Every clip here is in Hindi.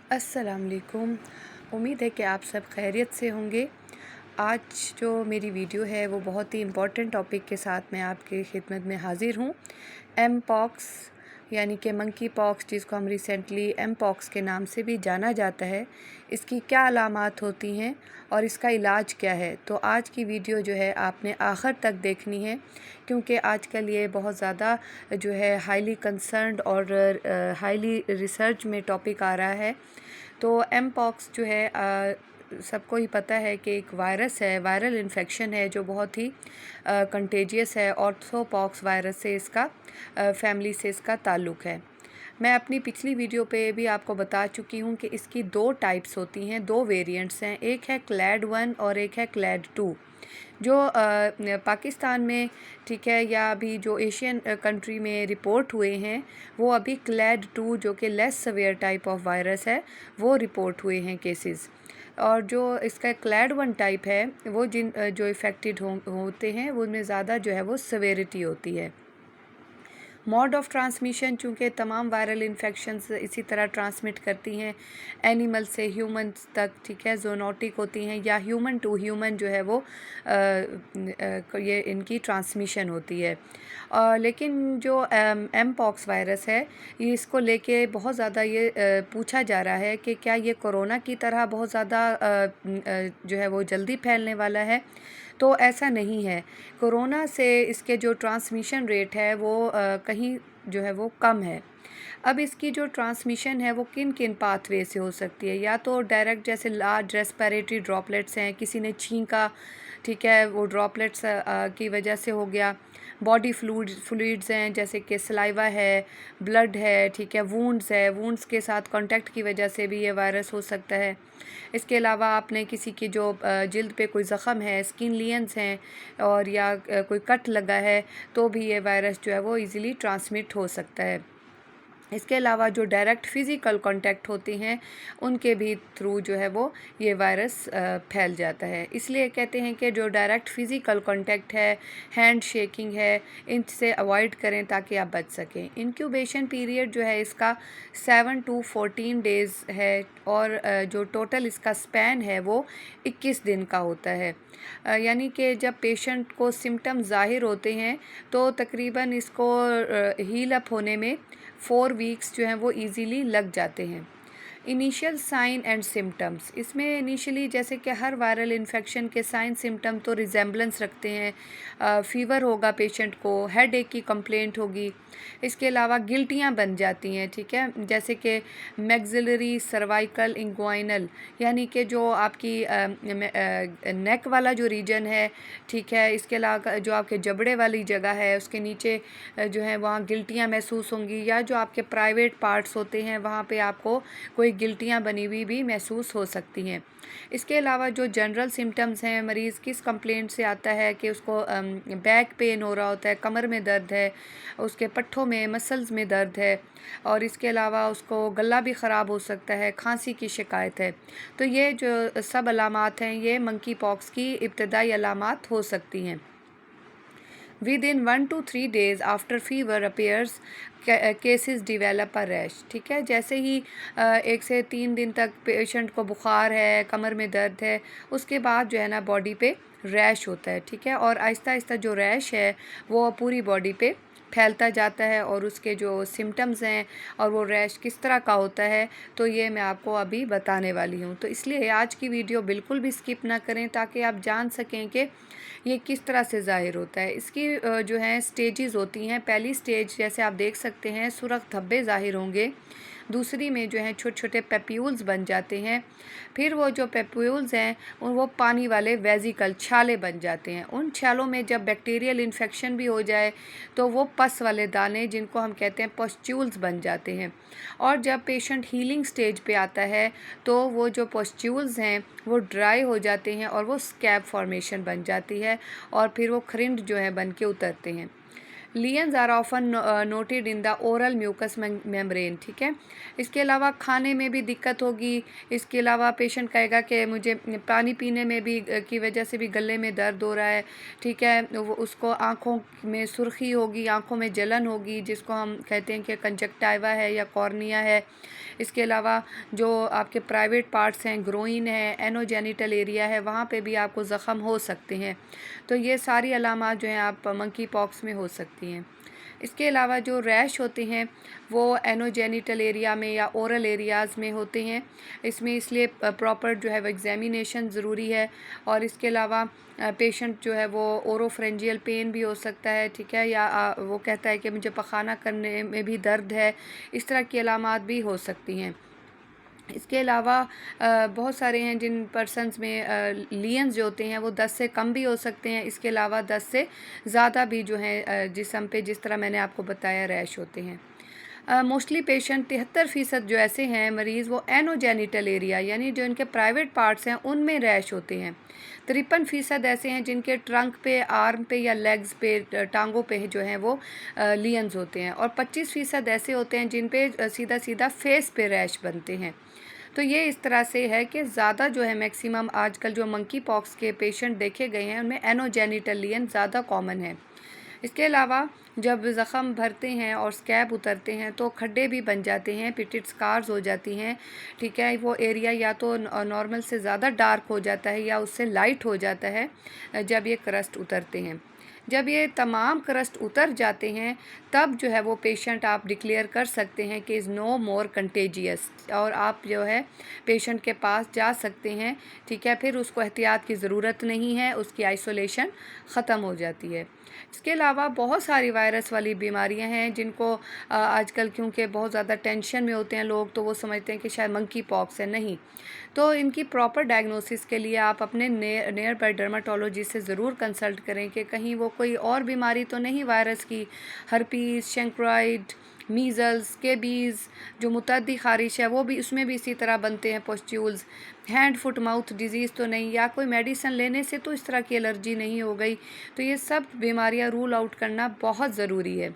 अस्सलाम वालेकुम। उम्मीद है कि आप सब खैरियत से होंगे। आज जो मेरी वीडियो है वो बहुत ही इम्पोर्टेंट टॉपिक के साथ मैं आपकी खिदमत में हाज़िर हूँ। एम पॉक्स यानी कि मंकी पॉक्स, जिसको हम रिसेंटली एम पॉक्स के नाम से भी जाना जाता है, इसकी क्या अलामात होती हैं और इसका इलाज क्या है। तो आज की वीडियो जो है आपने आखिर तक देखनी है, क्योंकि आजकल ये बहुत ज़्यादा जो है हाईली कंसर्न्ड और हाईली रिसर्च में टॉपिक आ रहा है। तो एम पॉक्स जो है सबको ही पता है कि एक वायरस है, वायरल इन्फेक्शन है जो बहुत ही कंटेजियस है। ऑर्थोपॉक्स वायरस से इसका फैमिली से इसका ताल्लुक़ है। मैं अपनी पिछली वीडियो पे भी आपको बता चुकी हूँ कि इसकी दो टाइप्स होती हैं, दो वेरिएंट्स हैं। एक है क्लैड 1 और एक है क्लैड 2। जो पाकिस्तान में, ठीक है, या अभी जो एशियन कंट्री में रिपोर्ट हुए हैं, वो अभी क्लैड 2 जो कि less severe type of virus है, वो रिपोर्ट हुए हैं केसेस। और जो इसका क्लैड 1 टाइप है, वो जो इफ़ेक्टेड होते हैं वो उनमें ज़्यादा जो है वो सवेरिटी होती है। मोड ऑफ़ ट्रांसमिशन, चूँकि तमाम वायरल इन्फेक्शंस इसी तरह ट्रांसमिट करती हैं एनिमल से ह्यूमन तक, ठीक है, ज़ूनोटिक होती हैं या ह्यूमन टू ह्यूमन जो है वो ये इनकी ट्रांसमिशन होती है। लेकिन जो एम पॉक्स वायरस है, ये इसको लेके बहुत ज़्यादा ये पूछा जा रहा है कि क्या ये कोरोना की तरह बहुत ज़्यादा जो है वो जल्दी फैलने वाला है। तो ऐसा नहीं है। कोरोना से इसके जो ट्रांसमिशन रेट है वो कहीं जो है वो कम है। अब इसकी जो ट्रांसमिशन है वो किन किन पाथवे से हो सकती है। या तो डायरेक्ट, जैसे लार्ज रेस्पिरेटरी ड्रॉपलेट्स हैं, किसी ने छींका, ठीक है, वो ड्रॉपलेट्स की वजह से हो गया। बॉडी फ्लूइड्स हैं, जैसे कि सलाइवा है, ब्लड है, ठीक है, वूंड्स है, वूंड्स के साथ कांटेक्ट की वजह से भी ये वायरस हो सकता है। इसके अलावा आपने किसी की जो जिल्द पे कोई ज़ख़म है, स्किन लियंस हैं, और या कोई कट लगा है, तो भी ये वायरस जो है वो ईज़िली ट्रांसमिट हो सकता है। इसके अलावा जो डायरेक्ट फ़िज़िकल कांटेक्ट होते हैं, उनके भी थ्रू जो है वो ये वायरस फैल जाता है। इसलिए कहते हैं कि जो डायरेक्ट फ़िज़िकल कांटेक्ट है, हैंड शेकिंग है, इनसे अवॉइड करें ताकि आप बच सकें। इंक्यूबेशन पीरियड जो है इसका 7 to 14 डेज़ है, और जो टोटल इसका स्पैन है वो 21 दिन का होता है। यानी कि जब पेशेंट को सिम्टम ज़ाहिर होते हैं तो तकरीबन इसको हील अप होने में 4 वीक्स जो हैं वो इजीली लग जाते हैं। इनिशियल साइन एंड सिम्टम्स, इसमें इनिशियली जैसे कि हर वायरल इन्फेक्शन के साइन सिम्टम तो रिजेम्बलेंस रखते हैं। फ़ीवर होगा पेशेंट को, हेड एक की कंप्लेंट होगी। इसके अलावा गिल्टियाँ बन जाती हैं, ठीक है, जैसे कि मैक्सिलरी सर्वाइकल इंग्वाइनल, यानी कि जो आपकी नेक वाला जो रीजन है, ठीक है, इसके अलावा जो आपके जबड़े वाली जगह है उसके नीचे जो है वहाँ गिल्टियाँ महसूस होंगी, या जो आपके प्राइवेट पार्ट्स होते हैं वहाँ पे आपको कोई गिल्टियाँ बनी हुई भी महसूस हो सकती हैं। इसके अलावा जो जनरल सिम्टम्स हैं, मरीज़ किस कंप्लेंट से आता है कि उसको बैक पेन हो रहा होता है, कमर में दर्द है, उसके पट्ठों में, मसल्स में दर्द है, और इसके अलावा उसको गला भी ख़राब हो सकता है, खांसी की शिकायत है। तो ये जो सब अलामात हैं, ये मंकी पॉक्स की इब्तदाई अलामात हो सकती हैं। Within 1 to 3 days after fever appears, cases develop a rash, ठीक है, जैसे ही 1 से 3 दिन तक पेशेंट को बुखार है, कमर में दर्द है, उसके बाद जो है ना बॉडी पे रैश होता है, ठीक है, और आहिस्ता आहिस्ता जो रैश है वो पूरी बॉडी पे फैलता जाता है। और उसके जो सिम्टम्स हैं और वो रैश किस तरह का होता है, तो ये मैं आपको अभी बताने वाली हूँ। तो इसलिए आज की वीडियो बिल्कुल भी स्किप ना करें, ताकि आप जान सकें कि ये किस तरह से ज़ाहिर होता है। इसकी जो है स्टेजेस होती हैं। पहली स्टेज जैसे आप देख सकते हैं, सुरख धब्बे ज़ाहिर होंगे। दूसरी में जो है छोटे छोटे पेप्यूल्स बन जाते हैं। फिर वो जो पेप्यूल्स हैं वो पानी वाले वेजिकल छाले बन जाते हैं। उन छालों में जब बैक्टीरियल इन्फेक्शन भी हो जाए तो वो पस वाले दाने, जिनको हम कहते हैं पस्ट्यूल्स, बन जाते हैं। और जब पेशेंट हीलिंग स्टेज पे आता है तो वो जो पस्ट्यूल्स हैं वो ड्राई हो जाते हैं और वो स्कैब फॉर्मेशन बन जाती है, और फिर वो खरिंड जो है बन के उतरते हैं। Lesions are often noted in the oral mucous membrane, ठीक है। इसके अलावा खाने में भी दिक्कत होगी। इसके अलावा पेशेंट कहेगा कि मुझे पानी पीने में भी की वजह से भी गले में दर्द हो रहा है, ठीक है। उसको आँखों में सुर्खी होगी, आँखों में जलन होगी, जिसको हम कहते हैं कि कंजक्टाइवा है या कॉर्निया है। इसके अलावा जो आपके प्राइवेट पार्ट्स हैं, ग्रोइन है, एनोजेनिटल एरिया है, वहाँ पे भी आपको ज़ख़म हो सकते हैं। तो ये सारी अलामात जो हैं आप मंकी पॉक्स में हो सकती हैं। इसके अलावा जो रैश होते हैं वो एनोजेनिटल एरिया में या ओरल एरियाज़ में होते हैं। इसमें इसलिए प्रॉपर जो है वो एग्जामिनेशन ज़रूरी है। और इसके अलावा पेशेंट जो है वो ओरोफ्रेंजियल पेन भी हो सकता है, ठीक है, या वो कहता है कि मुझे पखाना करने में भी दर्द है। इस तरह की अलामात भी हो सकती हैं। इसके अलावा बहुत सारे हैं जिन पर्सनस में लियंस जो होते हैं वो 10 से कम भी हो सकते हैं। इसके अलावा 10 से ज़्यादा भी जो है जिस्म पे, जिस तरह मैंने आपको बताया, रैश होते हैं। मोस्टली पेशेंट 73% जो ऐसे हैं मरीज़, वो एनोजेनिटल एरिया यानी जो इनके प्राइवेट पार्ट्स हैं उनमें रैश होते हैं। 53% ऐसे हैं जिनके ट्रंक पे, आर्म पे या लेग्स पे, टांगों पे जो हैं वो लियंस होते हैं। और 25% ऐसे होते हैं जिन पे सीधा सीधा फेस पे रैश बनते हैं। तो ये इस तरह से है कि ज़्यादा जो है मैक्सिमम आजकल जो मंकी पॉक्स के पेशेंट देखे गए हैं उनमें एनोजेनिटल लियन ज़्यादा कॉमन है। इसके अलावा जब ज़ख़म भरते हैं और स्कैब उतरते हैं तो खड्डे भी बन जाते हैं, पिटेड स्कार्स हो जाती हैं, ठीक है। वो एरिया या तो नॉर्मल से ज़्यादा डार्क हो जाता है या उससे लाइट हो जाता है जब ये क्रस्ट उतरते हैं। जब ये तमाम क्रस्ट उतर जाते हैं तब जो है वो पेशेंट आप डिक्लेयर कर सकते हैं कि इज़ नो मोर कंटेजियस, और आप जो है पेशेंट के पास जा सकते हैं, ठीक है। फिर उसको एहतियात की ज़रूरत नहीं है, उसकी आइसोलेशन ख़त्म हो जाती है। इसके अलावा बहुत सारी वायरस वाली बीमारियां हैं जिनको आजकल क्योंकि बहुत ज़्यादा टेंशन में होते हैं लोग, तो वो समझते हैं कि शायद मंकी पॉक्स है। नहीं, तो इनकी प्रॉपर डायग्नोसिस के लिए आप अपने नियर बाय डर्माटोलॉजिस्ट से ज़रूर कंसल्ट करें कि कहीं वो कोई और बीमारी तो नहीं वायरस की, हर्पीस, शेंक्राइड, मीज़ल्स, स्केबीज़, जो मुतअद्दी ख़ारिश है वो भी, उसमें भी इसी तरह बनते हैं pustules, hand foot mouth disease तो नहीं, या कोई मेडिसिन लेने से तो इस तरह की एलर्जी नहीं हो गई। तो ये सब बीमारियां रूल आउट करना बहुत ज़रूरी है।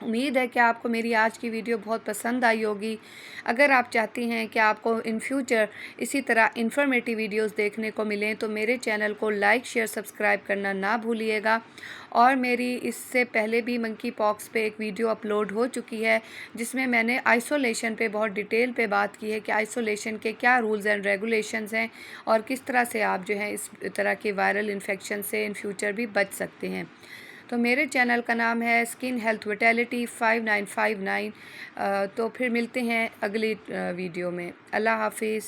उम्मीद है कि आपको मेरी आज की वीडियो बहुत पसंद आई होगी। अगर आप चाहती हैं कि आपको इन फ्यूचर इसी तरह इन्फॉर्मेटिव वीडियोस देखने को मिलें तो मेरे चैनल को लाइक, शेयर, सब्सक्राइब करना ना भूलिएगा। और मेरी इससे पहले भी मंकी पॉक्स पे एक वीडियो अपलोड हो चुकी है जिसमें मैंने आइसोलेशन पे बहुत डिटेल पे बात की है कि आइसोलेशन के क्या रूल्स एंड रेगुलेशंस हैं और किस तरह से आप जो है इस तरह के वायरल इन्फेक्शन से इन फ्यूचर भी बच सकते हैं। तो मेरे चैनल का नाम है स्किन हेल्थ विटैलिटी 5959। तो फिर मिलते हैं अगली वीडियो में। अल्लाह हाफिज़।